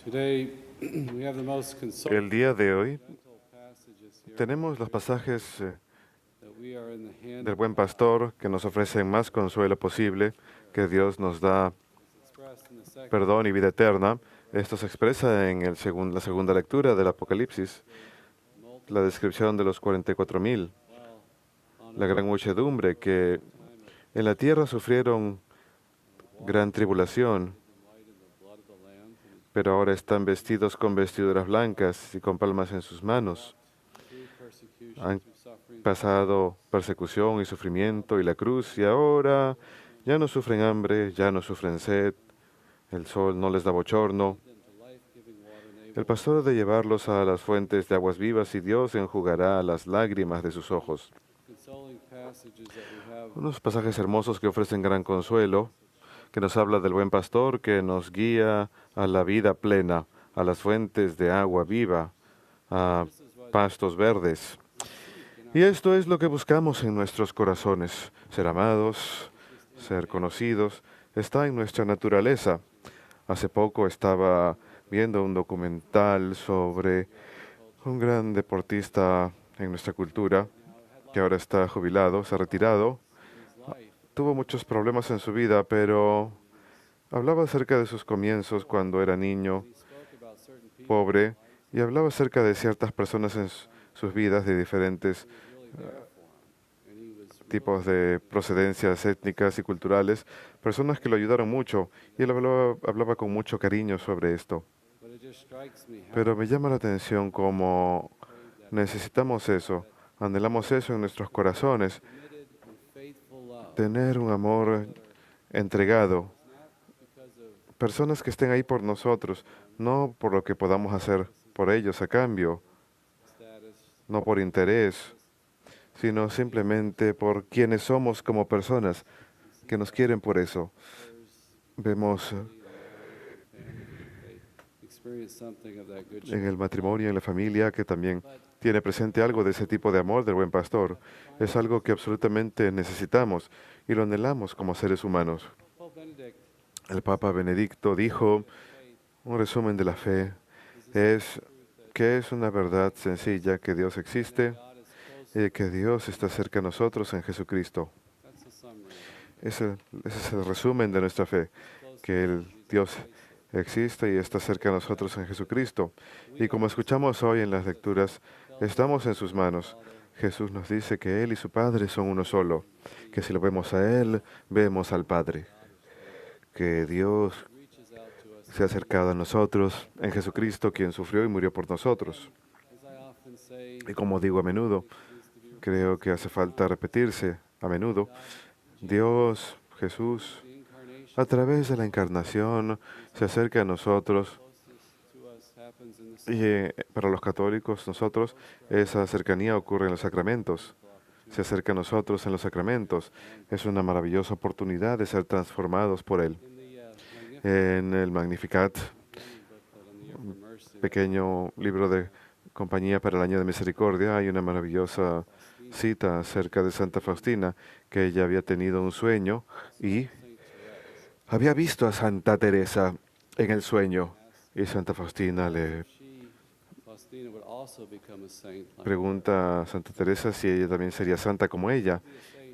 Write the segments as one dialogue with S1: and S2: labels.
S1: El día de hoy tenemos los pasajes del Buen Pastor que nos ofrecen más consuelo posible, que Dios nos da perdón y vida eterna. Esto se expresa en la segunda lectura del Apocalipsis, la descripción de los 44,000, la gran muchedumbre que en la tierra sufrieron gran tribulación, pero ahora están vestidos con vestiduras blancas y con palmas en sus manos. Han pasado persecución y sufrimiento y la cruz, y ahora ya no sufren hambre, ya no sufren sed, el sol no les da bochorno. El pastor ha de llevarlos a las fuentes de aguas vivas y Dios enjugará las lágrimas de sus ojos. Unos pasajes hermosos que ofrecen gran consuelo, que nos habla del buen pastor que nos guía a la vida plena, a las fuentes de agua viva, a pastos verdes. Y esto es lo que buscamos en nuestros corazones, ser amados, ser conocidos, está en nuestra naturaleza. Hace poco estaba viendo un documental sobre un gran deportista en nuestra cultura, que ahora está jubilado, se ha retirado. Tuvo muchos problemas en su vida, pero hablaba acerca de sus comienzos cuando era niño, pobre, y hablaba acerca de ciertas personas en sus vidas de diferentes tipos de procedencias étnicas y culturales, personas que lo ayudaron mucho, y él hablaba con mucho cariño sobre esto. Pero me llama la atención cómo necesitamos eso, anhelamos eso en nuestros corazones, tener un amor entregado, personas que estén ahí por nosotros, no por lo que podamos hacer por ellos a cambio, no por interés, sino simplemente por quienes somos como personas, que nos quieren por eso. Vemos en el matrimonio, en la familia, que también tiene presente algo de ese tipo de amor del buen pastor. Es algo que absolutamente necesitamos y lo anhelamos como seres humanos. El Papa Benedicto dijo, un resumen de la fe es que es una verdad sencilla, que Dios existe y que Dios está cerca de nosotros en Jesucristo. Ese es el resumen de nuestra fe, que el Dios existe y está cerca de nosotros en Jesucristo. Y como escuchamos hoy en las lecturas, estamos en sus manos. Jesús nos dice que Él y su Padre son uno solo, que si lo vemos a Él, vemos al Padre, que Dios se ha acercado a nosotros en Jesucristo, quien sufrió y murió por nosotros. Y como digo a menudo, creo que hace falta repetirse a menudo, Dios, Jesús, a través de la encarnación, se acerca a nosotros. Y para los católicos, nosotros, esa cercanía ocurre en los sacramentos. Se acerca a nosotros en los sacramentos. Es una maravillosa oportunidad de ser transformados por Él. En el Magnificat, un pequeño libro de compañía para el año de misericordia, hay una maravillosa cita acerca de Santa Faustina, que ella había tenido un sueño y había visto a Santa Teresa en el sueño. Y Santa Faustina le pregunta a Santa Teresa si ella también sería santa como ella.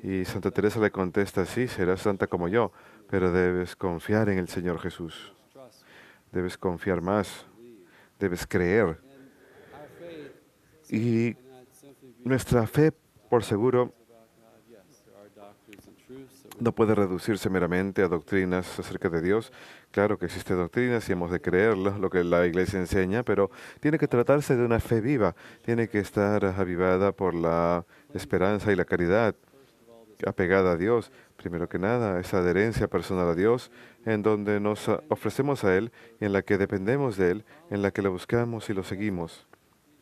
S1: Y Santa Teresa le contesta, sí, serás santa como yo, pero debes confiar en el Señor Jesús. Debes confiar más, debes creer. Y nuestra fe, por seguro, no puede reducirse meramente a doctrinas acerca de Dios. Claro que existen doctrinas y hemos de creerlas, lo que la Iglesia enseña, pero tiene que tratarse de una fe viva, tiene que estar avivada por la esperanza y la caridad, apegada a Dios. Primero que nada, esa adherencia personal a Dios, en donde nos ofrecemos a Él, en la que dependemos de Él, en la que lo buscamos y lo seguimos.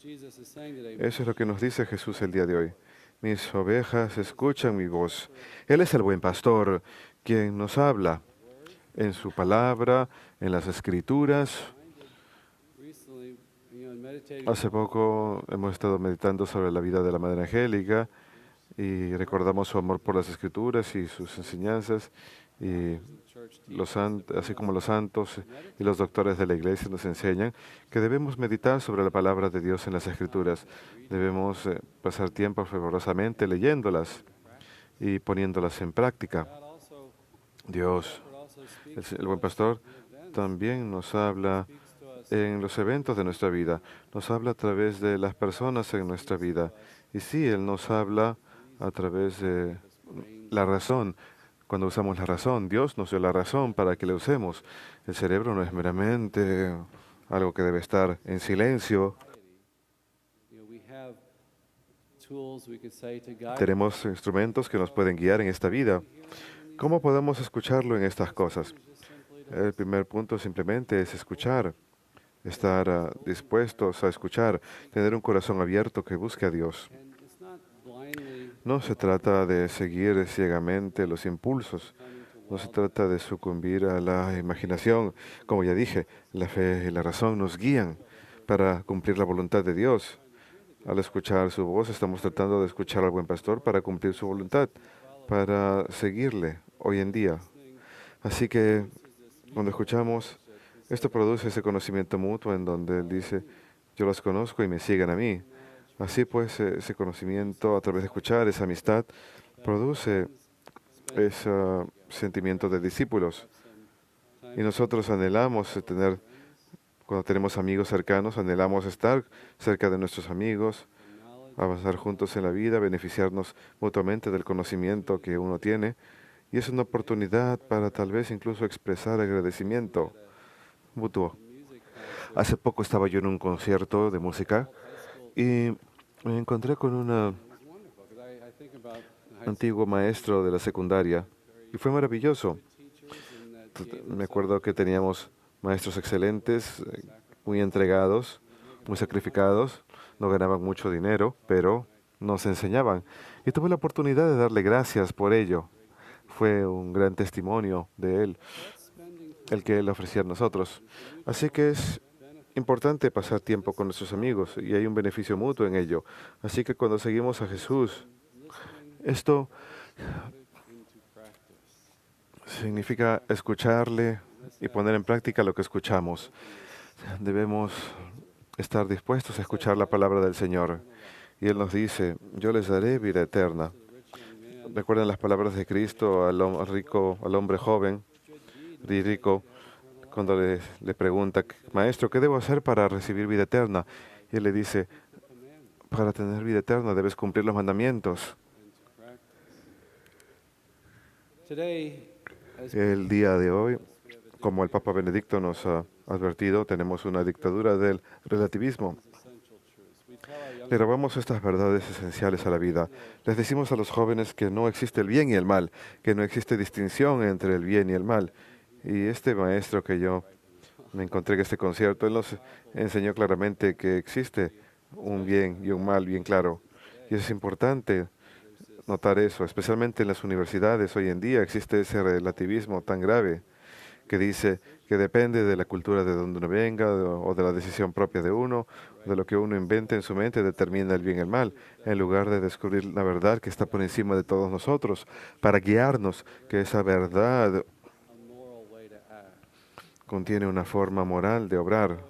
S1: Eso es lo que nos dice Jesús el día de hoy. Mis ovejas escuchan mi voz. Él es el buen pastor, quien nos habla en su palabra, en las Escrituras. Hace poco hemos estado meditando sobre la vida de la Madre Angélica y recordamos su amor por las Escrituras y sus enseñanzas. Y así como los santos y los doctores de la Iglesia nos enseñan que debemos meditar sobre la palabra de Dios en las Escrituras. Debemos pasar tiempo fervorosamente leyéndolas y poniéndolas en práctica. Dios, el buen pastor, también nos habla en los eventos de nuestra vida, nos habla a través de las personas en nuestra vida. Y sí, Él nos habla a través de la razón. Cuando usamos la razón, Dios nos dio la razón para que la usemos. El cerebro no es meramente algo que debe estar en silencio. Tenemos instrumentos que nos pueden guiar en esta vida. ¿Cómo podemos escucharlo en estas cosas? El primer punto simplemente es escuchar, estar dispuestos a escuchar, tener un corazón abierto que busque a Dios. No se trata de seguir ciegamente los impulsos, no se trata de sucumbir a la imaginación. Como ya dije, la fe y la razón nos guían para cumplir la voluntad de Dios. Al escuchar su voz, estamos tratando de escuchar al buen pastor para cumplir su voluntad, para seguirle hoy en día. Así que cuando escuchamos, esto produce ese conocimiento mutuo en donde Él dice, yo los conozco y me siguen a mí. Así pues, ese conocimiento a través de escuchar, esa amistad, produce ese sentimiento de discípulos. Y nosotros anhelamos cuando tenemos amigos cercanos, anhelamos estar cerca de nuestros amigos, avanzar juntos en la vida, beneficiarnos mutuamente del conocimiento que uno tiene. Y es una oportunidad para tal vez incluso expresar agradecimiento mutuo. Hace poco estaba yo en un concierto de música y me encontré con un antiguo maestro de la secundaria y fue maravilloso. Me acuerdo que teníamos maestros excelentes, muy entregados, muy sacrificados, no ganaban mucho dinero, pero nos enseñaban. Y tuve la oportunidad de darle gracias por ello. Fue un gran testimonio de él, el que él ofrecía a nosotros. Así que es importante pasar tiempo con nuestros amigos y hay un beneficio mutuo en ello. Así que cuando seguimos a Jesús, esto significa escucharle y poner en práctica lo que escuchamos. Debemos estar dispuestos a escuchar la palabra del Señor. Y Él nos dice, yo les daré vida eterna. Recuerden las palabras de Cristo al hombre joven y rico, cuando le pregunta, Maestro, ¿qué debo hacer para recibir vida eterna? Y Él le dice, para tener vida eterna debes cumplir los mandamientos. El día de hoy, como el Papa Benedicto nos ha advertido, tenemos una dictadura del relativismo. Le robamos estas verdades esenciales a la vida. Les decimos a los jóvenes que no existe el bien y el mal, que no existe distinción entre el bien y el mal. Y este maestro que yo me encontré en este concierto, él nos enseñó claramente que existe un bien y un mal bien claro. Y es importante notar eso, especialmente en las universidades. Hoy en día existe ese relativismo tan grave que dice que depende de la cultura de donde uno venga o de la decisión propia de uno, de lo que uno inventa en su mente, determina el bien y el mal, en lugar de descubrir la verdad que está por encima de todos nosotros, para guiarnos que esa verdad contiene una forma moral de obrar.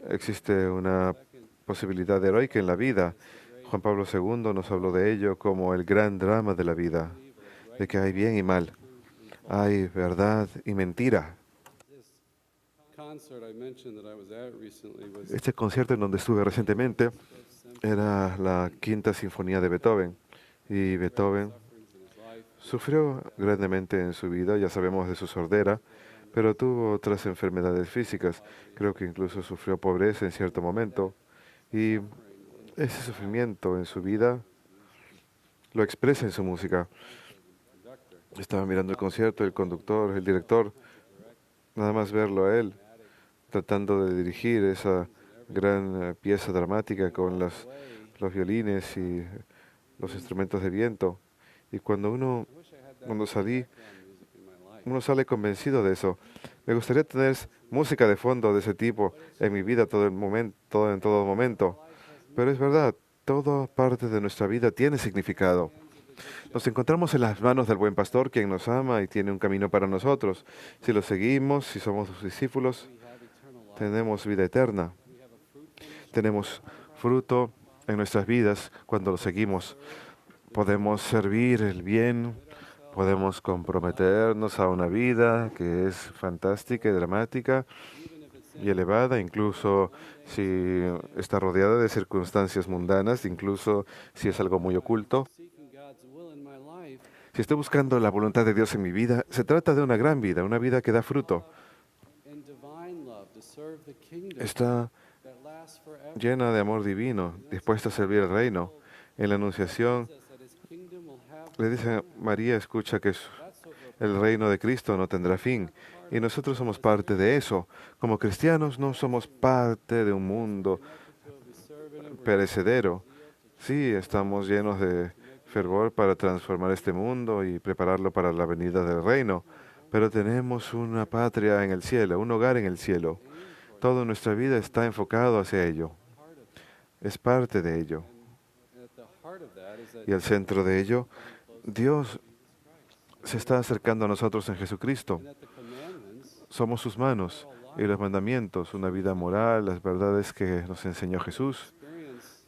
S1: Existe una posibilidad heroica en la vida. Juan Pablo II nos habló de ello como el gran drama de la vida, de que hay bien y mal, hay verdad y mentira. Este concierto en donde estuve recientemente era la Quinta Sinfonía de Beethoven, y Beethoven sufrió grandemente en su vida, ya sabemos de su sordera, pero tuvo otras enfermedades físicas. Creo que incluso sufrió pobreza en cierto momento. Y ese sufrimiento en su vida lo expresa en su música. Estaba mirando el concierto, el conductor, el director, nada más verlo a él, tratando de dirigir esa gran pieza dramática con los violines y los instrumentos de viento. Y cuando salí, uno sale convencido de eso. Me gustaría tener música de fondo de ese tipo en mi vida en todo momento. Pero es verdad, toda parte de nuestra vida tiene significado. Nos encontramos en las manos del buen pastor, quien nos ama y tiene un camino para nosotros. Si lo seguimos, si somos sus discípulos, tenemos vida eterna. Tenemos fruto en nuestras vidas cuando lo seguimos. Podemos servir el bien, podemos comprometernos a una vida que es fantástica y dramática y elevada, incluso si está rodeada de circunstancias mundanas, incluso si es algo muy oculto. Si estoy buscando la voluntad de Dios en mi vida, se trata de una gran vida, una vida que da fruto. Está llena de amor divino, dispuesta a servir el reino. En la Anunciación le dice María, escucha que el reino de Cristo no tendrá fin. Y nosotros somos parte de eso. Como cristianos no somos parte de un mundo perecedero. Sí, estamos llenos de fervor para transformar este mundo y prepararlo para la venida del reino, pero tenemos una patria en el cielo, un hogar en el cielo. Toda nuestra vida está enfocado hacia ello. Es parte de ello. Y al centro de ello, Dios se está acercando a nosotros en Jesucristo. Somos sus manos y los mandamientos, una vida moral, las verdades que nos enseñó Jesús,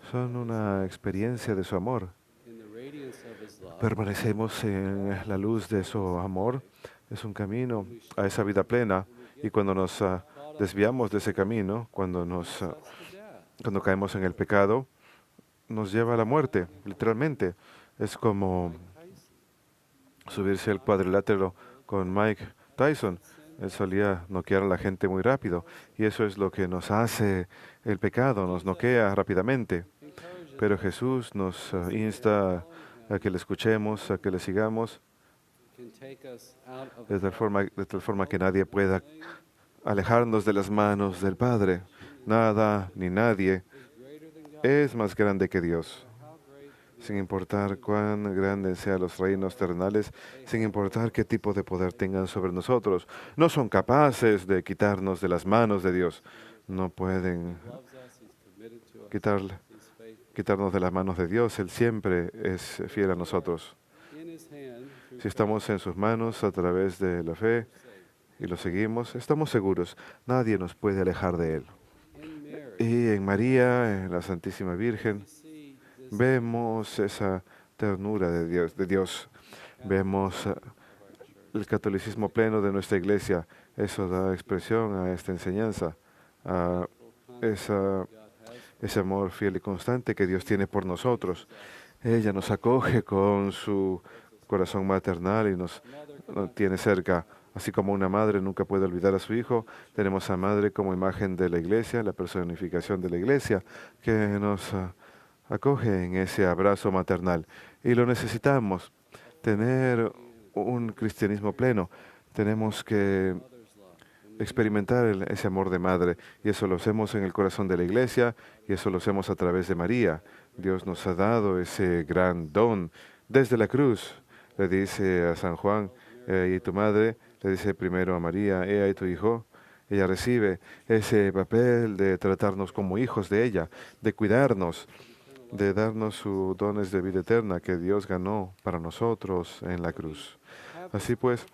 S1: son una experiencia de su amor. Permanecemos en la luz de su amor. Es un camino a esa vida plena. Y cuando nos desviamos de ese camino, cuando caemos en el pecado, nos lleva a la muerte, literalmente. Es como subirse al cuadrilátero con Mike Tyson. Él solía noquear a la gente muy rápido. Y eso es lo que nos hace el pecado, nos noquea rápidamente. Pero Jesús nos insta a que le escuchemos, a que le sigamos, de tal forma que nadie pueda alejarnos de las manos del Padre. Nada ni nadie es más grande que Dios. Sin importar cuán grandes sean los reinos terrenales, sin importar qué tipo de poder tengan sobre nosotros, no son capaces de quitarnos de las manos de Dios. No pueden quitarnos de las manos de Dios. Él siempre es fiel a nosotros. Si estamos en sus manos a través de la fe y lo seguimos, estamos seguros. Nadie nos puede alejar de Él. Y en María, en la Santísima Virgen, vemos esa ternura de Dios. Vemos el catolicismo pleno de nuestra iglesia. Eso da expresión a esta enseñanza, a ese amor fiel y constante que Dios tiene por nosotros. Ella nos acoge con su corazón maternal y nos tiene cerca. Así como una madre nunca puede olvidar a su hijo, tenemos a Madre como imagen de la iglesia, la personificación de la iglesia, que nos acoge en ese abrazo maternal. Y lo necesitamos, tener un cristianismo pleno. Tenemos que experimentar ese amor de madre. Y eso lo hacemos en el corazón de la iglesia y eso lo hacemos a través de María. Dios nos ha dado ese gran don desde la cruz. Le dice a San Juan, y tu madre, le dice primero a María, ahí tu hijo. Ella recibe ese papel de tratarnos como hijos de ella, de cuidarnos, de darnos sus dones de vida eterna que Dios ganó para nosotros en la cruz. Así pues,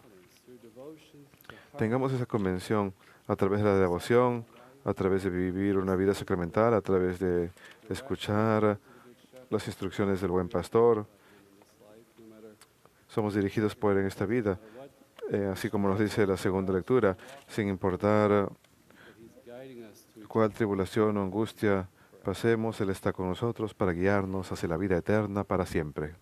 S1: tengamos esa convención a través de la devoción, a través de vivir una vida sacramental, a través de escuchar las instrucciones del buen pastor. Somos dirigidos por Él en esta vida, así como nos dice la segunda lectura, sin importar cuál tribulación o angustia pasemos, Él está con nosotros para guiarnos hacia la vida eterna para siempre.